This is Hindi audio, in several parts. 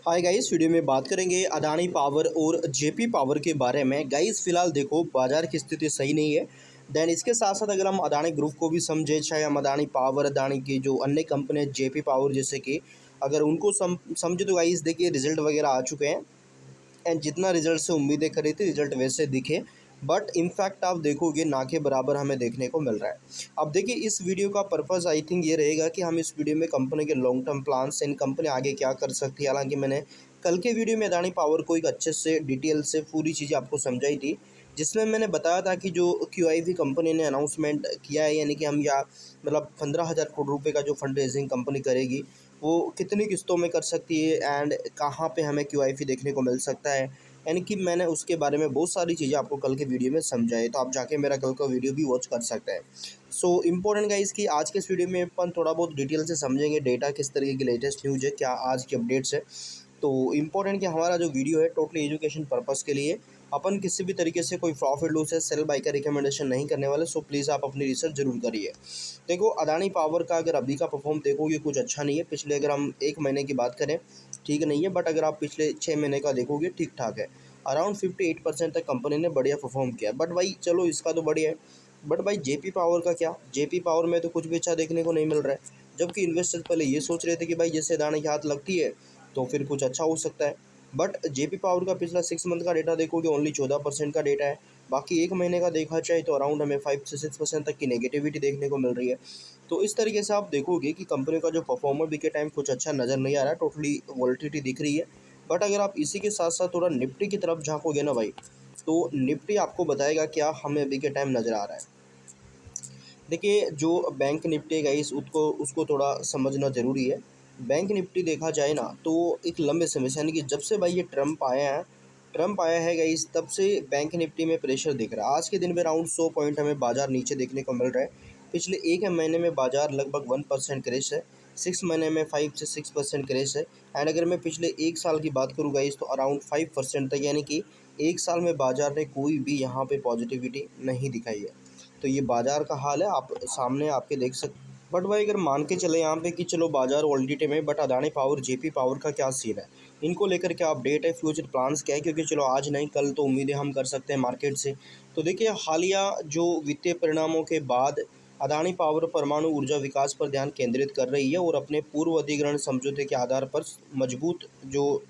हाय गाइस, वीडियो में बात करेंगे अदानी पावर और जेपी पावर के बारे में। गाइस फिलहाल देखो बाजार की स्थिति सही नहीं है। देन इसके साथ साथ अगर हम अदानी ग्रुप को भी समझे, चाहे हम अदानी पावर, अदानी की जो अन्य कंपनी है जेपी पावर जैसे कि, अगर उनको समझे तो गाइस देखिए रिजल्ट वगैरह आ चुके हैं। एंड जितना रिजल्ट से उम्मीदें करी थी रिजल्ट वैसे दिखे, बट इनफैक्ट आप देखोगे ना के बराबर हमें देखने को मिल रहा है। अब देखिए इस वीडियो का पर्पस आई थिंक ये रहेगा कि हम इस वीडियो में कंपनी के long term plans and company आगे क्या कर सकती है। हालांकि मैंने कल के वीडियो में अदानी पावर को एक अच्छे से डिटेल से पूरी चीज़ें आपको समझाई थी, जिसमें मैंने बताया था कि जो क्यूआईवी कंपनी ने अनाउंसमेंट किया है, यानी कि हम या मतलब 15,000 करोड़ रुपए का जो फंड रेजिंग कंपनी करेगी वो कितनी किस्तों में कर सकती है एंड कहाँ पे हमें क्यूआईवी देखने को मिल सकता है। यानी कि मैंने उसके बारे में बहुत सारी चीज़ें आपको कल के वीडियो में समझाई, तो आप जाके मेरा कल का वीडियो भी वॉच कर सकते हैं। सो इम्पोर्टेंट गाइस कि आज के इस वीडियो में अपन थोड़ा बहुत डिटेल से समझेंगे डेटा किस तरीके की लेटेस्ट न्यूज़ है, क्या आज की अपडेट्स है। तो इम्पोर्टेंट कि हमारा जो वीडियो है टोटली एजुकेशन पर्पस के लिए, अपन किसी भी तरीके से कोई प्रॉफिट लॉस है सेल बाई का रिकमेंडेशन नहीं करने वाले। सो प्लीज़ आप अपनी रिसर्च जरूर करिए। देखो अदानी पावर का अगर अभी का परफॉर्म देखोगे कुछ अच्छा नहीं है। पिछले अगर हम एक महीने की बात करें ठीक नहीं है, बट अगर आप पिछले 6 महीने का देखोगे ठीक ठाक है। अराउंड 58% तक कंपनी ने बढ़िया परफॉर्म किया। बट भाई चलो इसका तो बढ़िया है, बट भाई जेपी पावर का क्या, जेपी पावर में तो कुछ भी अच्छा देखने को नहीं मिल रहा है। जबकि इन्वेस्टर्स पहले ये सोच रहे थे कि भाई जैसे अदानी की हाथ लगती है तो फिर कुछ अच्छा हो सकता है। बट जेपी पावर का पिछला 6 मंथ का डेटा देखोगे ओनली 14% का डेटा है। बाकी एक महीने का देखा जाए तो अराउंड हमें 5 से 6% तक की नेगेटिविटी देखने को मिल रही है। तो इस तरीके से आप देखोगे कि कंपनी का जो परफॉर्मर भी के टाइम कुछ अच्छा नज़र नहीं आ रहा है, टोटली वॉलिटिलिटी दिख रही है। बट अगर आप इसी के साथ साथ थोड़ा निफ्टी की तरफ झांकोगे ना भाई, तो निफ्टी आपको बताएगा क्या हमें अभी के टाइम नज़र आ रहा है। देखिए जो बैंक निफ्टी है गाइस उसको उसको थोड़ा समझना ज़रूरी है। बैंक निफ्टी देखा जाए ना तो एक लंबे समय से, यानी कि जब से भाई ये ट्रम्प आया है गाइस, तब से बैंक निफ्टी में प्रेशर दिख रहा है। आज के दिन में अराउंड 100 पॉइंट हमें बाजार नीचे देखने को मिल रहा है। पिछले एक महीने में बाजार लगभग 1% क्रेश है, 6 महीने में 5 से 6% क्रेश है। एंड अगर मैं पिछले एक साल की बात करूँ गाइस तो अराउंड 5% तक, यानी कि एक साल में बाजार ने कोई भी यहाँ पे पॉजिटिविटी नहीं दिखाई है। तो ये बाजार का हाल है, आप सामने आपके देख सकते। बट भाई अगर मान के चले यहाँ पे कि चलो बाजार वॉलिडिटी में, but Adani power JP power का क्या सीन है, इनको लेकर क्या अपडेट है, फ्यूचर प्लान्स क्या है, क्योंकि चलो आज नहीं कल तो उम्मीदें हम कर सकते हैं मार्केट से। तो देखिए हालिया जो वित्तीय परिणामों के बाद अदानी पावर परमाणु ऊर्जा विकास पर ध्यान केंद्रित कर रही है और अपने पूर्व अधिग्रहण समझौते के आधार पर मजबूत जो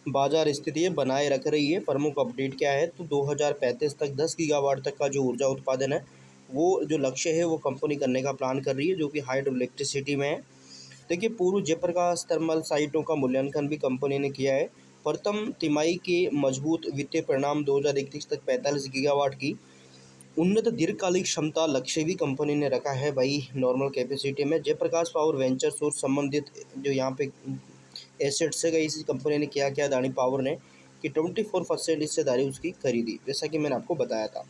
बाजार स्थिति है बनाए रख रही है। प्रमुख अपडेट क्या है तो 2035 तक 10 गीगावाट तक का जो ऊर्जा उत्पादन है वो जो लक्ष्य है वो कंपनी करने का प्लान कर रही है, जो कि हाइड्रो इलेक्ट्रिसिटी में है। देखिए पूर्व जयप्रकाश थर्मल साइटों का मूल्यांकन भी कंपनी ने किया है। प्रथम तिमाही के मजबूत वित्तीय परिणाम 2031 तक 45 गीगावाट की उन्नत दीर्घकालिक क्षमता लक्ष्य भी कंपनी ने रखा है भाई नॉर्मल कैपेसिटी में। जयप्रकाश पावर वेंचर्स और संबंधित जो यहाँ पे एसेट्स है, इसी कंपनी ने क्या किया अदानी पावर ने कि 24% हिस्सेदारी उसकी खरीदी, जैसा कि मैंने आपको बताया था।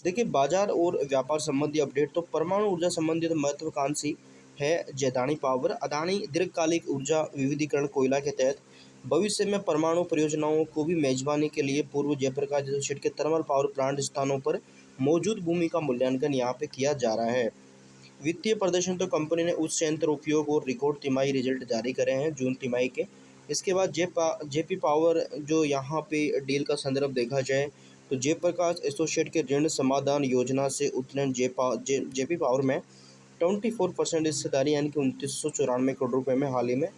देखिए बाजार और व्यापार संबंधी अपडेट तो परमाणु ऊर्जा संबंधित महत्वाकांक्षी है अदानी पावर। अदानी दीर्घकालिक ऊर्जा विविधीकरण कोयला के तहत भविष्य में परमाणु परियोजनाओं को भी मेजबानी के लिए पूर्व जयप्रकाश एसोसिएट के थर्मल पावर प्लांट स्थानों पर मौजूद भूमि का मूल्यांकन यहाँ पे किया जा रहा है। वित्तीय प्रदर्शन तो कंपनी ने उच्च संयंत्र उपयोग और रिकॉर्ड तिमाही रिजल्ट जारी करे हैं जून तिमाही के। इसके बाद जेपी पावर जो यहाँ पे डील का संदर्भ देखा जाए तो जयप्रकाश एसोसिएट के ऋण समाधान योजना से उत्तोलन जेपी पावर में 24% हिस्सेदारी, यानी कि 2994 करोड़ रुपये में हाल ही में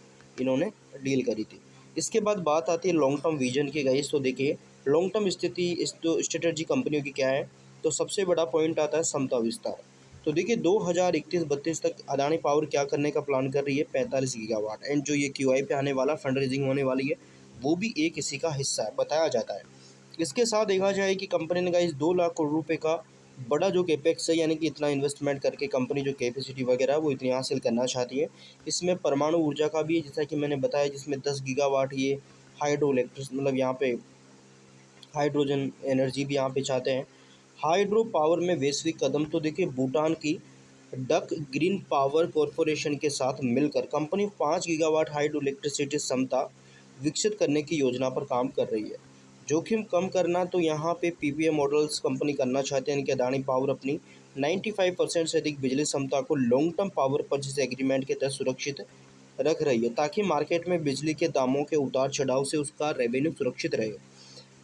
इन्होंने डील करी थी। इसके बाद बात आती है लॉन्ग टर्म विजन की गाइस। तो देखिए लॉन्ग टर्म स्थिति इस जो स्ट्रेटजी कंपनियों की क्या है, तो सबसे बड़ा पॉइंट आता है क्षमता विस्तार। तो देखिए 2031-32 तक अदानी पावर क्या करने का प्लान कर रही है, 45 गीगावाट। एंड जो ये क्यूआई पे आने वाला फंड रेजिंग होने वाली है वो भी एक इसी का हिस्सा है बताया जाता है। इसके साथ देखा जाए कि कंपनी ने इस 2 लाख करोड़ रुपए का बड़ा जो कैपेक्स है, यानी कि इतना इन्वेस्टमेंट करके कंपनी जो कैपेसिटी वगैरह है वो इतनी हासिल करना चाहती है। इसमें परमाणु ऊर्जा का भी है जैसा कि मैंने बताया, जिसमें 10 गीगावाट ये हाइड्रो इलेक्ट्रिस मतलब यहाँ पे हाइड्रोजन एनर्जी भी यहाँ पे चाहते हैं। हाइड्रो पावर में वैश्विक कदम तो देखिए भूटान की डक ग्रीन पावर कॉरपोरेशन के साथ मिलकर कंपनी 5 गीगावाट हाइड्रो इलेक्ट्रिसिटी क्षमता विकसित करने की योजना पर काम कर रही है। जोखिम कम करना तो यहाँ पे पीपीए मॉडल्स कंपनी करना चाहते हैं, यानी कि अदानी पावर अपनी 95% से अधिक बिजली क्षमता को long term power purchase agreement के तहत सुरक्षित रख रही है ताकि मार्केट में बिजली के दामों के उतार चढ़ाव से उसका रेवेन्यू सुरक्षित रहे।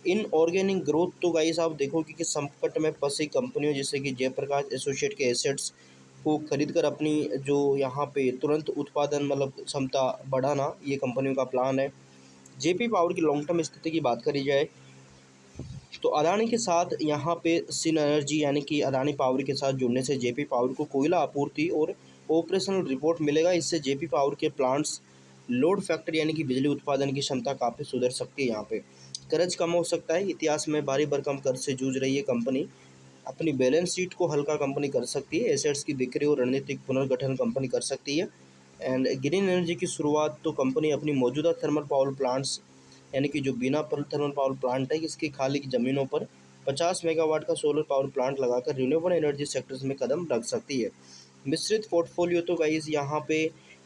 इन ऑर्गेनिक ग्रोथ तो गाइस आप देखोगे कि संकट में फंसी कंपनियों जैसे कि जयप्रकाश एसोसिएट के एसेट्स को खरीद कर अपनी जो यहाँ पे तुरंत उत्पादन मतलब क्षमता बढ़ाना ये कंपनियों का प्लान है। जेपी पावर की लॉन्ग टर्म स्थिति की बात करी जाए तो अदानी के साथ यहाँ पे सिन एनर्जी यानी कि अदानी पावर के साथ जुड़ने से जेपी पावर को कोयला आपूर्ति और ऑपरेशनल रिपोर्ट मिलेगा। इससे जेपी पावर के प्लांट्स लोड फैक्टर यानी कि बिजली उत्पादन की क्षमता काफ़ी सुधर सकती है। यहाँ पे कर्ज कम हो सकता है। इतिहास में भारी भरकम कर्ज से जूझ रही है कंपनी, अपनी बैलेंस शीट को हल्का कंपनी कर सकती है। एसेट्स की बिक्री और रणनीतिक पुनर्गठन कंपनी कर सकती है। एंड ग्रीन एनर्जी की शुरुआत तो कंपनी अपनी मौजूदा थर्मल पावर प्लांट्स यानी कि जो बिना थर्मल पावर प्लांट है इसकी खाली की ज़मीनों पर 50 मेगावाट का सोलर पावर प्लांट लगाकर रिन्यूएबल एनर्जी सेक्टर्स में कदम रख सकती है। मिश्रित पोर्टफोलियो तो गाइस यहाँ पे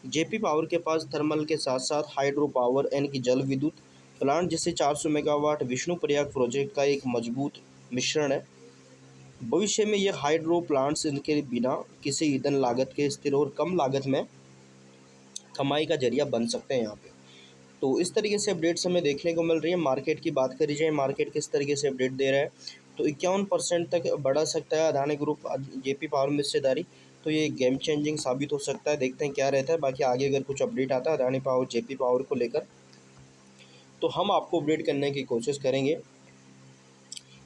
जेपी पावर के पास थर्मल के साथ साथ हाइड्रो पावर यानी कि जल विद्युत प्लांट जैसे 400 मेगावाट विष्णु प्रयाग प्रोजेक्ट का एक मजबूत मिश्रण है। भविष्य में ये हाइड्रो प्लांट्स इनके बिना किसी ईंधन लागत के स्थिर और कम लागत में कमाई का जरिया बन सकते हैं यहाँ पे। तो इस तरीके से अपडेट्स हमें देखने को मिल रही है। मार्केट की बात करी जाए, मार्केट किस तरीके से अपडेट दे रहा है तो 51% तक बढ़ा सकता है अदानी ग्रुप जेपी पावर में हिस्सेदारी। तो ये गेम चेंजिंग साबित हो सकता है, देखते हैं क्या रहता है। बाकी आगे अगर कुछ अपडेट आता है अदानी पावर जेपी पावर को लेकर तो हम आपको अपडेट करने की कोशिश करेंगे।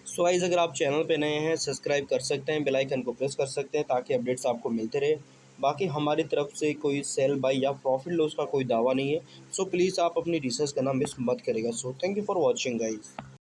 सो गाइस अगर आप चैनल पे नए हैं सब्सक्राइब कर सकते हैं, बेल आइकन को प्रेस कर सकते हैं ताकि अपडेट्स आपको मिलते रहे। बाकी हमारी तरफ से कोई सेल बाई या प्रॉफिट लॉस का कोई दावा नहीं है। सो प्लीज़ आप अपनी रिसर्च करना मिस मत करेगा। So thank you for watching guys.